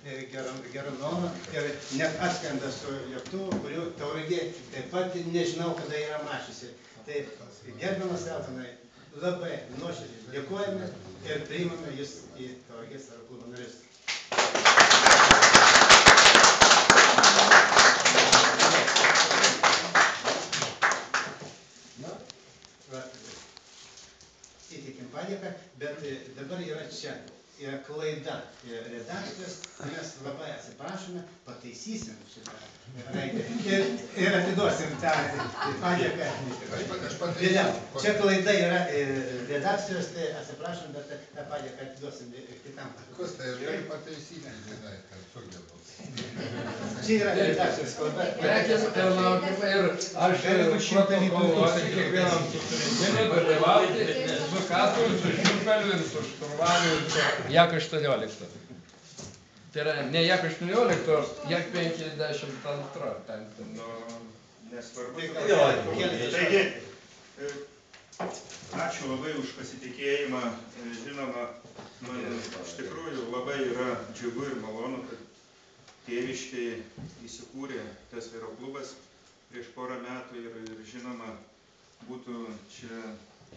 gerą norą ir net atskrenda su lėktuvu, kurių Tauragė taip pat nežinau, kada yra mačiusi. Tai gerbiamas Eltonai, labai nuoširdžiai dėkojame ir priimame Jūs į Tauragės Aeroklubo narius. Įteikim padėką, bet dabar yra čia. Yra klaida redakcijos, mes labai atsiprašome, pataisysim šitą raidę ir atiduosim tą padėką vėliau. Čia klaida yra redakcijos, tai atsiprašom, bet tą padėką atiduosim kitam. Kostai, aš galiu pataisyti, žinai, kad sugebu. Čia yra redakcijos kalba. Prekės aptarnaukime ir aš protokoluoti kiekvienam susirinkimui dalyvauti su Katru, su Šiupeliu, su Šturvaliu ir su Jak 18. Tai yra ne Jak 18, Jak 52. Nesvarbu. Taigi, ačiū labai už pasitikėjimą. Žinoma, man iš tikrųjų labai yra džiugu ir malonu, kad tėviškėje įsikūrė tas aeroklubas prieš porą metų ir žinoma, būtų čia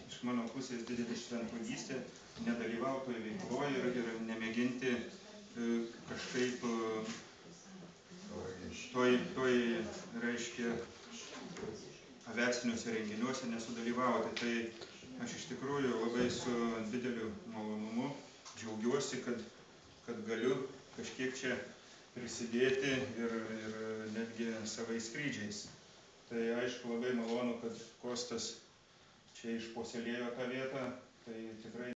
iš mano pusės didelė šventvagystė nedalyvauti veikloje ir nemėginti kažkaip toj reiškia aviaciniuose renginiuose nesudalyvauti. Tai aš iš tikrųjų labai su dideliu malonumu džiaugiuosi, kad galiu kažkiek čia prisidėti ir netgi savais skrydžiais. Tai aišku labai malonu, kad Kostas čia išpuoselėjo tą vietą. Tai tikrai